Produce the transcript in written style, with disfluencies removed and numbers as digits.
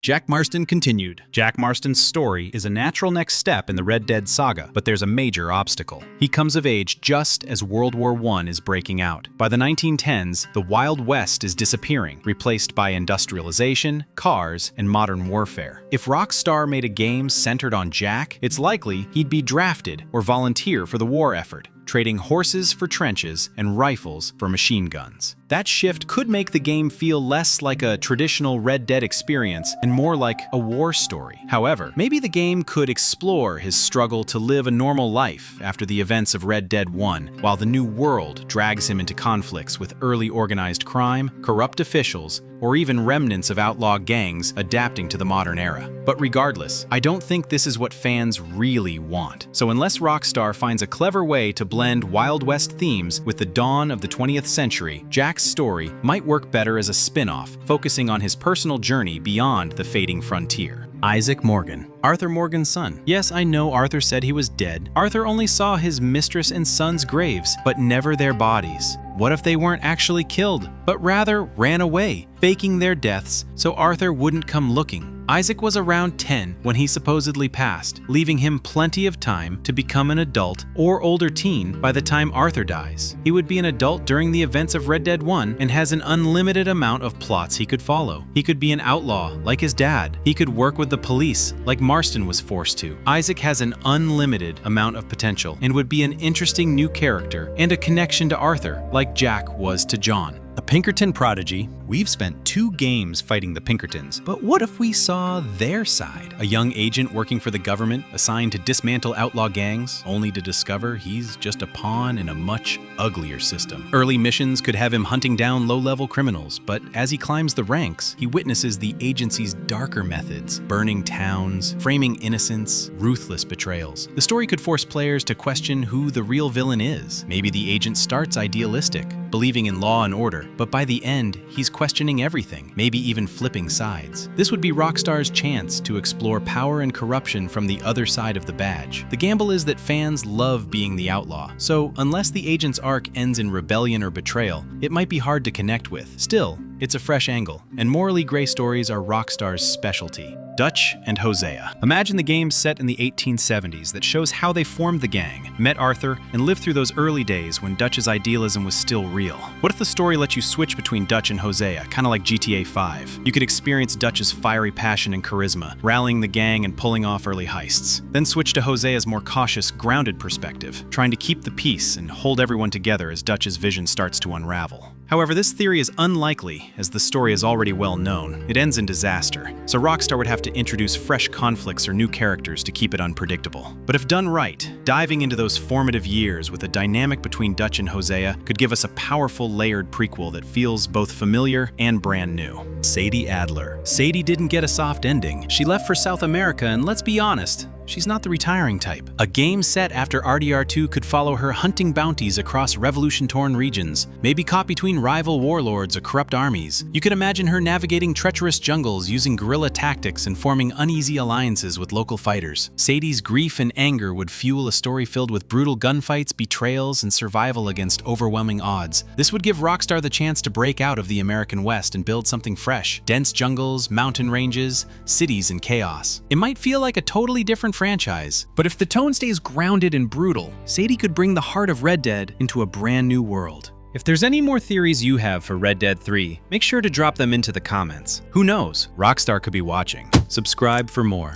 Jack Marston continued. Jack Marston's story is a natural next step in the Red Dead saga, but there's a major obstacle. He comes of age just as World War I is breaking out. By the 1910s, the Wild West is disappearing, replaced by industrialization, cars, and modern warfare. If Rockstar made a game centered on Jack, it's likely he'd be drafted or volunteer for the war effort, trading horses for trenches and rifles for machine guns. That shift could make the game feel less like a traditional Red Dead experience and more like a war story. However, maybe the game could explore his struggle to live a normal life after the events of Red Dead 1, while the new world drags him into conflicts with early organized crime, corrupt officials, or even remnants of outlaw gangs adapting to the modern era. But regardless, I don't think this is what fans really want. So unless Rockstar finds a clever way to blend Wild West themes with the dawn of the 20th century, Jack's story might work better as a spin-off, focusing on his personal journey beyond the fading frontier. Issac Morgan, Arthur Morgan's son. Yes, I know Arthur said he was dead. Arthur only saw his mistress and son's graves, but never their bodies. What if they weren't actually killed, but rather ran away, faking their deaths so Arthur wouldn't come looking? Issac was around 10 when he supposedly passed, leaving him plenty of time to become an adult or older teen by the time Arthur dies. He would be an adult during the events of Red Dead 1 and has an unlimited amount of plots he could follow. He could be an outlaw like his dad. He could work with the police like Marston was forced to. Issac has an unlimited amount of potential and would be an interesting new character and a connection to Arthur like Jack was to John. A Pinkerton prodigy, we've spent 2 games fighting the Pinkertons, but what if we saw their side? A young agent working for the government, assigned to dismantle outlaw gangs, only to discover he's just a pawn in a much uglier system. Early missions could have him hunting down low-level criminals, but as he climbs the ranks, he witnesses the agency's darker methods, burning towns, framing innocents, ruthless betrayals. The story could force players to question who the real villain is. Maybe the agent starts idealistic, believing in law and order, but by the end, he's questioning everything, maybe even flipping sides. This would be Rockstar's chance to explore power and corruption from the other side of the badge. The gamble is that fans love being the outlaw, so unless the agent's arc ends in rebellion or betrayal, it might be hard to connect with. Still, it's a fresh angle, and morally gray stories are Rockstar's specialty. Dutch and Hosea. Imagine the game set in the 1870s that shows how they formed the gang, met Arthur, and lived through those early days when Dutch's idealism was still real. What if the story let you switch between Dutch and Hosea, kind of like GTA 5? You could experience Dutch's fiery passion and charisma, rallying the gang and pulling off early heists. Then switch to Hosea's more cautious, grounded perspective, trying to keep the peace and hold everyone together as Dutch's vision starts to unravel. However, this theory is unlikely, as the story is already well known. It ends in disaster, so Rockstar would have to introduce fresh conflicts or new characters to keep it unpredictable. But if done right, diving into those formative years with a dynamic between Dutch and Hosea could give us a powerful layered prequel that feels both familiar and brand new. Sadie Adler. Sadie didn't get a soft ending. She left for South America, and let's be honest, she's not the retiring type. A game set after RDR2 could follow her hunting bounties across revolution-torn regions, maybe caught between rival warlords or corrupt armies. You could imagine her navigating treacherous jungles, using guerrilla tactics and forming uneasy alliances with local fighters. Sadie's grief and anger would fuel a story filled with brutal gunfights, betrayals, and survival against overwhelming odds. This would give Rockstar the chance to break out of the American West and build something fresh. Dense jungles, mountain ranges, cities, and chaos. It might feel like a totally different franchise, but if the tone stays grounded and brutal, Sadie could bring the heart of Red Dead into a brand new world. If there's any more theories you have for Red Dead 3, make sure to drop them into the comments. Who knows? Rockstar could be watching. Subscribe for more.